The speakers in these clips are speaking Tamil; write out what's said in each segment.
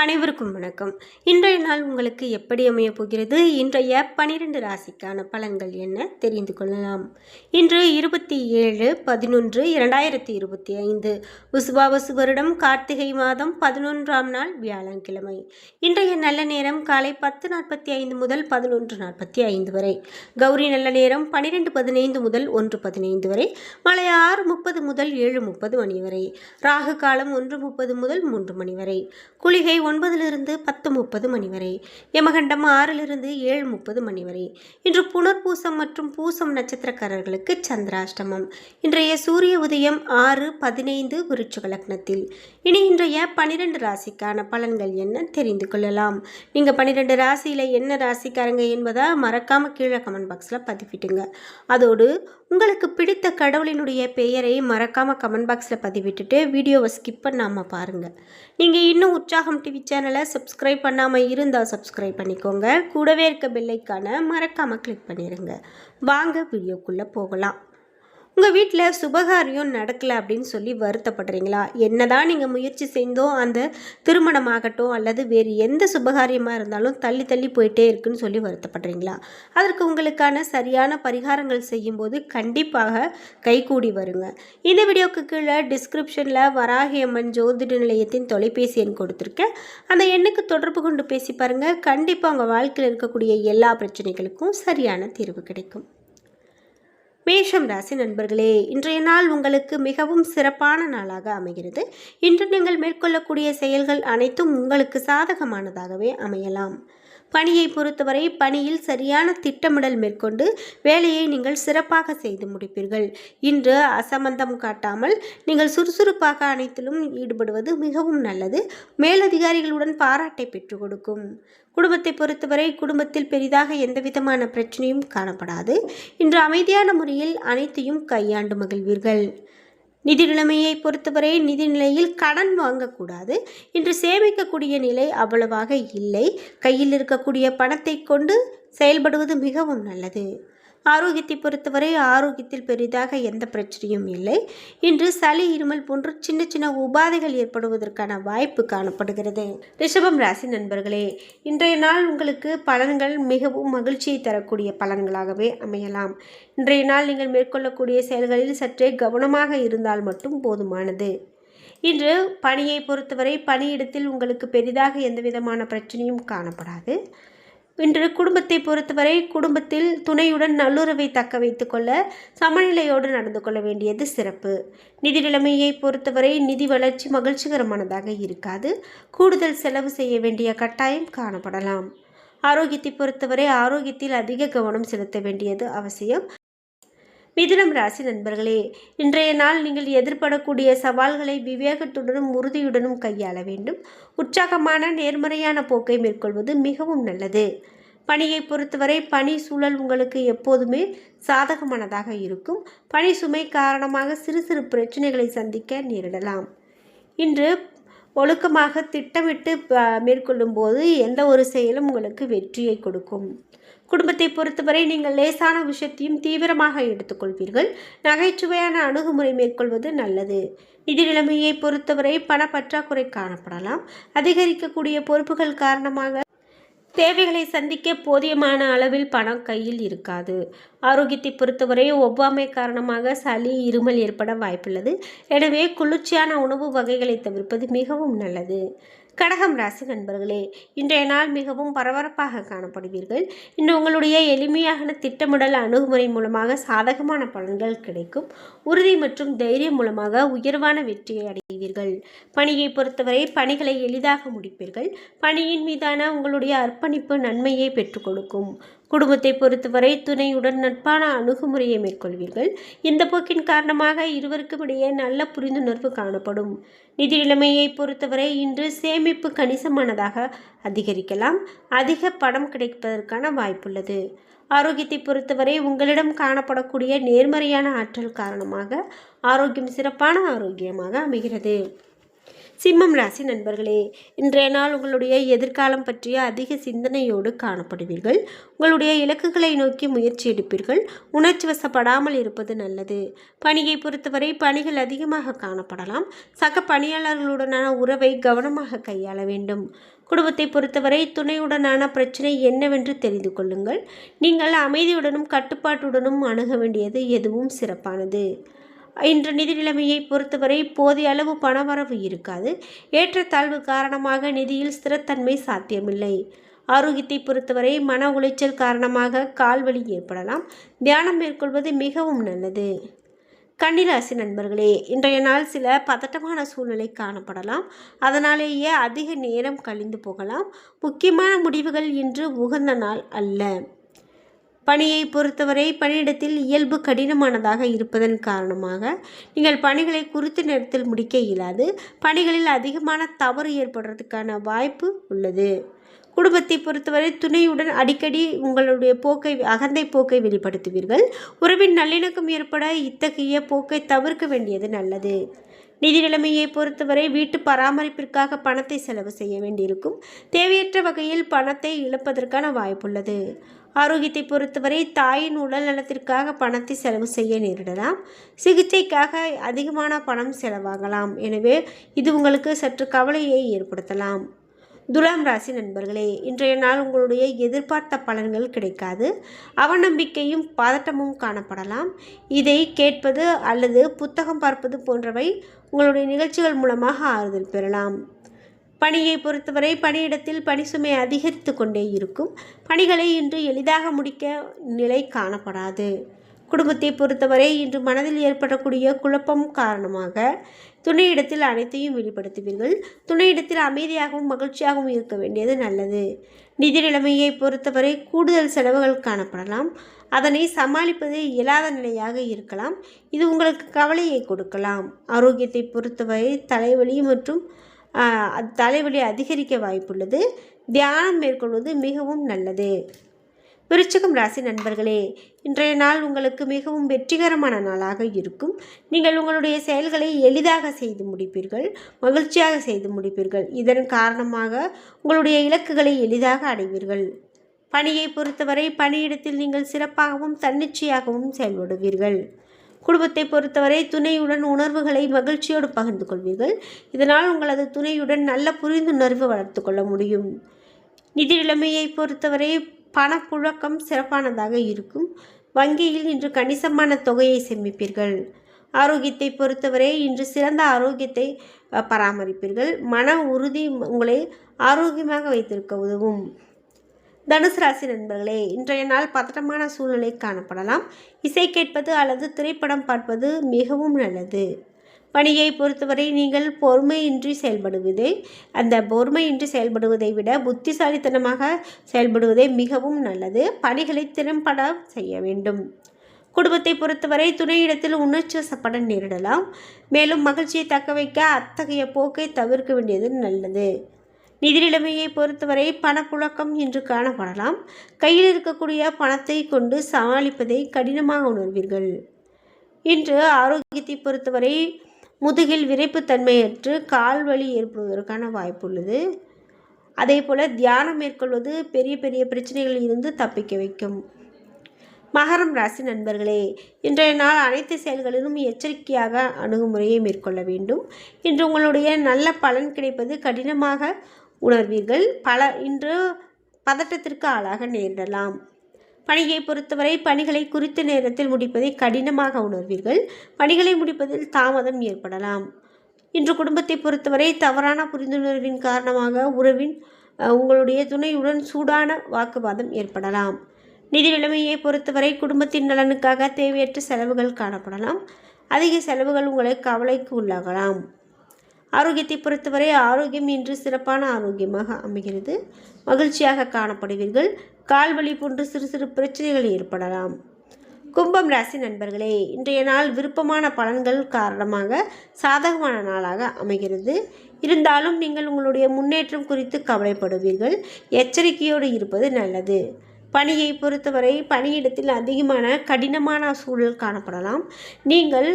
அனைவருக்கும் வணக்கம். இன்றைய நாள் உங்களுக்கு எப்படி அமையப் போகிறது? இன்றைய 12 ராசிக்கான பலன்கள் என்ன தெரிந்து கொள்ளலாம். இன்று 27/11/2025 விசுவாவசு வருடம் கார்த்திகை மாதம் 11ஆம் நாள் வியாழக்கிழமை. இன்றைய நல்ல நேரம் காலை 10:45 முதல் 11:45 வரை. கௌரி நல்ல நேரம் 12:15 முதல் 1:15 வரை. மாலை 6:30 முதல் 7:30 மணி வரை. ராகு காலம் 1:30 முதல் 3 மணி வரை. குளிகை 9 to 10:30 மணி வரை. யமகண்டம் 6 to 7:30 மணி வரை. இன்று புனர்பூசம் மற்றும் பூசம் நட்சத்திரக்காரர்களுக்கு சந்திராஷ்டமம். இன்றைய சூரிய உதயம் 6:15 விருச்சிக லக்னத்தில். இனி இன்றைய 12 ராசிக்கான பலன்கள் என்ன தெரிந்து கொள்ளலாம். நீங்கள் 12 ராசியில் என்ன ராசிக்காரங்க என்பதை மறக்காமல் கீழே கமெண்ட் பாக்ஸில் பதிவிட்டுங்க. அதோடு உங்களுக்கு பிடித்த கடவுளினுடைய பெயரை மறக்காமல் கமெண்ட் பாக்ஸில் பதிவிட்டுட்டு வீடியோவை ஸ்கிப் பண்ணாமல் பாருங்கள். நீங்கள் இன்னும் உற்சாகம் டிவி சேனலை சப்ஸ்கிரைப் பண்ணாமல் இருந்தால் சப்ஸ்கிரைப் பண்ணிக்கோங்க. கூடவே இருக்க பெல்லைக்கான மறக்காமல் கிளிக் பண்ணிடுங்க. வாங்க வீடியோக்குள்ளே போகலாம். உங்கள் வீட்டில் சுபகாரியம் நடக்கலை அப்படின்னு சொல்லி வருத்தப்படுறீங்களா? என்னதான் நீங்கள் முயற்சி செய்தோம் அந்த திருமணமாகட்டும் அல்லது வேறு எந்த சுபகாரியமாக இருந்தாலும் தள்ளி தள்ளி போயிட்டே இருக்குன்னு சொல்லி வருத்தப்படுறீங்களா? அதற்கு உங்களுக்கான சரியான பரிகாரங்கள் செய்யும்போது கண்டிப்பாக கைகூடி வருங்க. இந்த வீடியோக்கு கீழே டிஸ்கிரிப்ஷனில் வராகி அம்மன் ஜோதிட நிலையத்தின் தொலைபேசி எண் கொடுத்துருக்கேன். அந்த எண்ணுக்கு தொடர்பு கொண்டு பேசி பாருங்கள். கண்டிப்பாக உங்கள் வாழ்க்கையில் இருக்கக்கூடிய எல்லா பிரச்சனைகளுக்கும் சரியான தீர்வு கிடைக்கும். மேஷம் ராசி நண்பர்களே, இன்றைய நாள் உங்களுக்கு மிகவும் சிறப்பான நாளாக அமைகிறது. இன்று நீங்கள் மேற்கொள்ளக்கூடிய செயல்கள் அனைத்தும் உங்களுக்கு சாதகமானதாகவே அமையலாம். பணியை பொறுத்தவரை பணியில் சரியான திட்டமிடல் மேற்கொண்டு வேலையை நீங்கள் சிறப்பாக செய்து முடிப்பீர்கள். இன்று அசம்பந்தம் காட்டாமல் நீங்கள் சுறுசுறுப்பாக அனைத்திலும் ஈடுபடுவது மிகவும் நல்லது. மேலதிகாரிகளுடன் பாராட்டை பெற்றுக் கொடுக்கும். குடும்பத்தை பொறுத்தவரை குடும்பத்தில் பெரிதாக எந்தவிதமான பிரச்சனையும் காணப்படாது. இன்று அமைதியான முறையில் அனைத்தையும் கையாண்டு மகிழ்வீர்கள். நிதி நிலைமையை பொறுத்தவரை நிதி நிலையில் கடன் வாங்கக்கூடாது. இன்று சேமிக்கக்கூடிய நிலை அவ்வளவாக இல்லை. கையில் இருக்கக்கூடிய பணத்தை கொண்டு செயல்படுவது மிகவும் நல்லது. ஆரோக்கியத்தை பொறுத்தவரை ஆரோக்கியத்தில் பெரிதாக எந்த பிரச்சனையும் இல்லை. இன்று சளி இருமல் போன்ற சின்ன சின்ன உபாதைகள் ஏற்படுவதற்கான வாய்ப்பு காணப்படுகிறது. ரிஷபம் ராசி நண்பர்களே, இன்றைய நாள் உங்களுக்கு பலன்கள் மிகவும் மகிழ்ச்சியை தரக்கூடிய பலன்களாகவே அமையலாம். இன்றைய நாள் நீங்கள் மேற்கொள்ளக்கூடிய செயல்களில் சற்றே கவனமாக இருந்தால் மட்டும் போதுமானது. இன்று பணியை பொறுத்தவரை பணியிடத்தில் உங்களுக்கு பெரிதாக எந்தவிதமான பிரச்சனையும் காணப்படாது. இன்று குடும்பத்தை பொறுத்தவரை குடும்பத்தில் துணையுடன் நல்லுறவை தக்க வைத்து கொள்ள சமநிலையோடு நடந்து கொள்ள வேண்டியது சிறப்பு. நிதி நிலைமையை பொறுத்தவரை நிதி வளர்ச்சி மகிழ்ச்சிகரமானதாக இருக்காது. கூடுதல் செலவு செய்ய வேண்டிய கட்டாயம் காணப்படலாம். ஆரோக்கியத்தை பொறுத்தவரை ஆரோக்கியத்தில் அதிக கவனம் செலுத்த வேண்டியது அவசியம். மிதுனம் ராசி நண்பர்களே, இன்றைய நாள் நீங்கள் எதிர்படக்கூடிய சவால்களை விவேகத்துடனும் உறுதியுடனும் கையாள வேண்டும். உற்சாகமான நேர்மறையான போக்கை மேற்கொள்வது மிகவும் நல்லது. பணியை பொறுத்தவரை பணி சூழல் உங்களுக்கு எப்போதுமே சாதகமானதாக இருக்கும். பணி சுமை காரணமாக சிறு சிறு பிரச்சனைகளை சந்திக்க நேரிடலாம். இன்று ஒழுக்கமாக திட்டமிட்டு மேற்கொள்ளும் போது எந்த ஒரு செயலும் உங்களுக்கு வெற்றியை கொடுக்கும். குடும்பத்தை பொறுத்தவரை நீங்கள் லேசான விஷயத்தையும் தீவிரமாக எடுத்துக்கொள்வீர்கள். நகைச்சுவையான அணுகுமுறை மேற்கொள்வது நல்லது. நிதி நிலைமையை பொறுத்தவரை பணப்பற்றாக்குறை காணப்படலாம். அதிகரிக்கக்கூடிய பொறுப்புகள் காரணமாக தேவைகளை சந்திக்க போதியமான அளவில் பணம் கையில் இருக்காது. ஆரோக்கியத்தை பொறுத்தவரை ஒவ்வாமை காரணமாக சளி இருமல் ஏற்பட வாய்ப்புள்ளது. எனவே குளிர்ச்சியான உணவு வகைகளை தவிர்ப்பது மிகவும் நல்லது. கடகம் ராசி நண்பர்களே, இன்றைய நாள் மிகவும் பரபரப்பாக காணப்படுவீர்கள். இன்று உங்களுடைய எளிமையான திட்டமிடல் அணுகுமுறை மூலமாக சாதகமான பலன்கள் கிடைக்கும். உறுதி மற்றும் தைரியம் மூலமாக உயர்வான வெற்றியை அடைவீர்கள். பணியை பொறுத்தவரை பணிகளை எளிதாக முடிப்பீர்கள். பணியின் மீதான உங்களுடைய அர்ப்பணிப்பு நன்மையை பெற்றுக் கொடுக்கும். குடும்பத்தை பொறுத்தவரை துணையுடன் நட்பான அணுகுமுறையை மேற்கொள்வீர்கள். இந்த போக்கின் காரணமாக இருவருக்கும் இடையே நல்ல புரிந்துணர்வு காணப்படும். நிதி நிலைமையை பொறுத்தவரை இன்று சேமிப்பு கணிசமானதாக அதிகரிக்கலாம். அதிக பணம் கிடைப்பதற்கான வாய்ப்புள்ளது. ஆரோக்கியத்தை பொறுத்தவரை உங்களிடம் காணப்படக்கூடிய நேர்மறையான ஆற்றல் காரணமாக ஆரோக்கியம் சிறப்பான ஆரோக்கியமாக அமைகிறது. சிம்மம் ராசி நண்பர்களே, இன்றைய நாள் உங்களுடைய எதிர்காலம் பற்றிய அதிக சிந்தனையோடு காணப்படுவீர்கள். உங்களுடைய இலக்குகளை நோக்கி முயற்சி எடுப்பீர்கள். உணர்ச்சி வசப்படாமல் இருப்பது நல்லது. பணியை பொறுத்தவரை பணிகள் அதிகமாக காணப்படலாம். சக பணியாளர்களுடனான உறவை கவனமாக கையாள வேண்டும். குடும்பத்தை பொறுத்தவரை துணையுடனான பிரச்சனை என்னவென்று தெரிந்து கொள்ளுங்கள். நீங்கள் அமைதியுடனும் கட்டுப்பாட்டுடனும் அணுக வேண்டியது எதுவும் சிறப்பானது. இன்று நிதி நிலைமையை பொறுத்தவரை போதிய அளவு பணவரவு இருக்காது. ஏற்றத்தாழ்வு காரணமாக நிதியில் ஸ்திரத்தன்மை சாத்தியமில்லை. ஆரோக்கியத்தை பொறுத்தவரை மன உளைச்சல் காரணமாக கால்வலி ஏற்படலாம். தியானம் மேற்கொள்வது மிகவும் நல்லது. கன்னிராசி நண்பர்களே, இன்றைய நாள் சில பதட்டமான சூழ்நிலை காணப்படலாம். அதனாலேயே அதிக நேரம் கழிந்து போகலாம். முக்கியமான முடிவுகள் இன்று உகந்த நாள் அல்ல. பணியை பொறுத்தவரை பணியிடத்தில் இயல்பு கடினமானதாக இருப்பதன் காரணமாக நீங்கள் பணிகளை குறித்த நேரத்தில் முடிக்க இயலாது. பணிகளில் அதிகமான தவறு ஏற்படுறதுக்கான வாய்ப்பு உள்ளது. குடும்பத்தை பொறுத்தவரை துணையுடன் அடிக்கடி உங்களுடைய அகந்தை போக்கை வெளிப்படுத்துவீர்கள். உறவின் நல்லிணக்கம் ஏற்பட இத்தகைய போக்கை தவிர்க்க வேண்டியது நல்லது. நிதி நிலைமையை பொறுத்தவரை வீட்டு பராமரிப்பிற்காக பணத்தை செலவு செய்ய வேண்டியிருக்கும். தேவையற்ற வகையில் பணத்தை இழப்பதற்கான வாய்ப்புள்ளது. ஆரோக்கியத்தை பொறுத்தவரை தாயின் உடல் நலத்திற்காக பணத்தை செலவு செய்ய நேரிடலாம். சிகிச்சைக்காக அதிகமான பணம் செலவாகலாம். எனவே இது உங்களுக்கு சற்று கவலையை ஏற்படுத்தலாம். துலாம் ராசி நண்பர்களே, இன்றைய நாள் உங்களுடைய எதிர்பார்த்த பலன்கள் கிடைக்காது. அவநம்பிக்கையும் பதட்டமும் காணப்படலாம். இதை கேட்பது அல்லது புத்தகம் பார்ப்பது போன்றவை உங்களுடைய நிகழ்ச்சிகள் மூலமாக ஆறுதல் பெறலாம். பணியை பொறுத்தவரை பணியிடத்தில் பணி சுமை அதிகரித்து கொண்டே இருக்கும். பணிகளை இன்று எளிதாக முடிக்க நிலை காணப்படாது. குடும்பத்தை பொறுத்தவரை இன்று மனதில் ஏற்படக்கூடிய குழப்பம் காரணமாக துணையிடத்தில் அனைத்தையும் வெளிப்படுத்துவீர்கள். துணையிடத்தில் அமைதியாகவும் மகிழ்ச்சியாகவும் இருக்க வேண்டியது நல்லது. நிதி நிலைமையை பொறுத்தவரை கூடுதல் செலவுகள் காணப்படலாம். அதனை சமாளிப்பது இயலாத நிலையாக இருக்கலாம். இது உங்களுக்கு கவலையை கொடுக்கலாம். ஆரோக்கியத்தை பொறுத்தவரை தலைவலி மற்றும் தலைவலி அதிகரிக்க வாய்ப்புள்ளது. தியானம் மேற்கொள்வது மிகவும் நல்லது. விருச்சிகம் ராசி நண்பர்களே, இன்றைய நாள் உங்களுக்கு மிகவும் வெற்றிகரமான நாளாக இருக்கும். நீங்கள் உங்களுடைய செயல்களை எளிதாக செய்து முடிப்பீர்கள். மகிழ்ச்சியாக செய்து முடிப்பீர்கள். இதன் காரணமாக உங்களுடைய இலக்குகளை எளிதாக அடைவீர்கள். பணியை பொறுத்தவரை பணியிடத்தில் நீங்கள் சிறப்பாகவும் தன்னிச்சையாகவும் செயல்படுவீர்கள். குடும்பத்தை பொறுத்தவரை துணையுடன் உணர்வுகளை மகிழ்ச்சியோடு பகிர்ந்து கொள்வீர்கள். இதனால் உங்களது துணையுடன் நல்ல புரிந்துணர்வு வளர்த்து கொள்ள முடியும். நிதி நிலைமையை பொறுத்தவரை பணப்புழக்கம் சிறப்பானதாக இருக்கும். வங்கியில் இன்று கணிசமான தொகையை சேமிப்பீர்கள். ஆரோக்கியத்தை பொறுத்தவரை இன்று சிறந்த ஆரோக்கியத்தை பராமரிப்பீர்கள். மன உறுதி உங்களை ஆரோக்கியமாக வைத்திருக்க உதவும். தனுசு ராசி நண்பர்களே, இன்றைய நாள் பதட்டமான சூழ்நிலை காணப்படலாம். இசை கேட்பது அல்லது திரைப்படம் பார்ப்பது மிகவும் நல்லது. பணியை பொறுத்தவரை நீங்கள் பொறுமையின்றி செயல்படுவதை விட புத்திசாலித்தனமாக செயல்படுவதே மிகவும் நல்லது. பணிகளை திறம்பட செய்ய வேண்டும். குடும்பத்தை பொறுத்தவரை துணையிடத்தில் உணர்ச்சி வசப்பட நேரிடலாம். மேலும் மகிழ்ச்சியை தக்க வைக்க அத்தகைய போக்கை தவிர்க்க வேண்டியது நல்லது. நிதி நிலைமையை பொறுத்தவரை பணப்புழக்கம் இன்று காணப்படலாம். கையில் இருக்கக்கூடிய பணத்தை கொண்டு சமாளிப்பதை கடினமாக உணர்வீர்கள். இன்று ஆரோக்கியத்தை பொறுத்தவரை முதுகில் விரைப்புத்தன்மையற்று கால் வலி ஏற்படுவதற்கான வாய்ப்புள்ளது. அதே போல் தியானம் மேற்கொள்வது பெரிய பெரிய பிரச்சனைகளில் இருந்து தப்பிக்க வைக்கும். மகரம் ராசி நண்பர்களே, இன்றைய நாள் அனைத்து செயல்களிலும் எச்சரிக்கையாக அணுகுமுறையை மேற்கொள்ள வேண்டும். இன்று உங்களுடைய நல்ல பலன் கிடைப்பது கடினமாக உணர்வீர்கள். இன்று பதட்டத்திற்கு ஆளாக நேரிடலாம். பணியை பொறுத்தவரை பணிகளை குறித்த நேரத்தில் முடிப்பதை கடினமாக உணர்வீர்கள். பணிகளை முடிப்பதில் தாமதம் ஏற்படலாம். இன்று குடும்பத்தை பொறுத்தவரை தவறான புரிந்துணர்வின் காரணமாக உங்களுடைய துணையுடன் சூடான வாக்குவாதம் ஏற்படலாம். நிதி நிலைமையை பொறுத்தவரை குடும்பத்தின் நலனுக்காக தேவையற்ற செலவுகள் காணப்படலாம். அதிக செலவுகள் உங்களை கவலைக்கு உள்ளாகலாம். ஆரோக்கியத்தை பொறுத்தவரை ஆரோக்கியம் இன்று சிறப்பான ஆரோக்கியமாக அமைகிறது. மகிழ்ச்சியாக காணப்படுவீர்கள். கால்வலி போன்று சிறு சிறு பிரச்சனைகள் ஏற்படலாம். கும்பம் ராசி நண்பர்களே, இன்றைய நாள் விருப்பமான பலன்கள் காரணமாக சாதகமான நாளாக அமைகிறது. இருந்தாலும் நீங்கள் உங்களுடைய முன்னேற்றம் குறித்து கவலைப்படுவீர்கள். எச்சரிக்கையோடு இருப்பது நல்லது. பணியை பொறுத்தவரை பணியிடத்தில் அதிகமான கடினமான சூழல் காணப்படலாம். நீங்கள்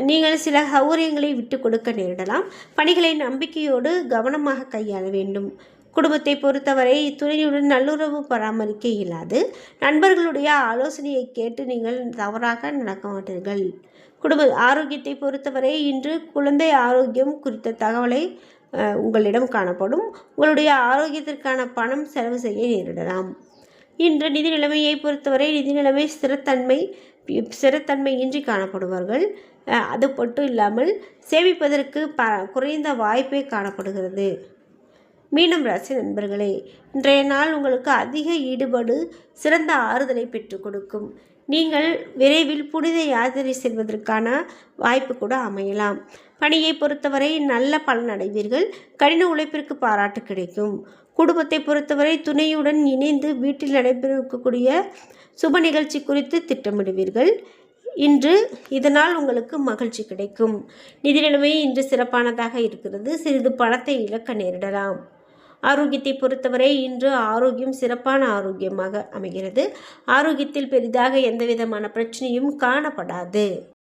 நீங்கள் சில சௌகரியங்களை விட்டு கொடுக்க நேரிடலாம். பணிகளை நம்பிக்கையோடு கவனமாக கையாள வேண்டும். குடும்பத்தை பொறுத்தவரை துணையுடன் நல்லுறவு பராமரிக்க இயலாது. நண்பர்களுடைய ஆலோசனையை கேட்டு நீங்கள் தவறாக நடக்க மாட்டீர்கள். குடும்ப ஆரோக்கியத்தை பொறுத்தவரை இன்று குழந்தை ஆரோக்கியம் குறித்த தகவலை உங்களிடம் காணப்படும். உங்களுடைய ஆரோக்கியத்திற்கான பணம் செலவு செய்ய நேரிடலாம். இன்று நிதி நிலைமையை பொறுத்தவரை நிதி நிலைமை ஸ்திரத்தன்மையின்றி காணப்படுவார்கள். அது மட்டும் இல்லாமல் சேமிப்பதற்கு குறைந்த வாய்ப்பே காணப்படுகிறது. மீனம் ராசி நண்பர்களே, இன்றைய நாள் உங்களுக்கு அதிக ஈடுபாடு சிறந்த ஆறுதலை பெற்றுக் கொடுக்கும். நீங்கள் விரைவில் புனித யாத்திரை செல்வதற்கான வாய்ப்பு கூட அமையலாம். பணியை பொறுத்தவரை நல்ல பலன் அடைவீர்கள். கடின உழைப்பிற்கு பாராட்டு கிடைக்கும். குடும்பத்தை பொறுத்தவரை துணையுடன் இணைந்து வீட்டில் நடைபெறக்கூடிய சுப நிகழ்ச்சி குறித்து திட்டமிடுவீர்கள். இதனால் உங்களுக்கு மகிழ்ச்சி கிடைக்கும். நிதி நிலைமை இன்று சிறப்பானதாக இருக்கிறது. சிறிது பணத்தை இழக்க நேரிடலாம். ஆரோக்கியத்தை பொறுத்தவரை இன்று ஆரோக்கியம் சிறப்பான ஆரோக்கியமாக அமைகிறது. ஆரோக்கியத்தில் பெரிதாக எந்தவிதமான பிரச்சனையும் காணப்படாது.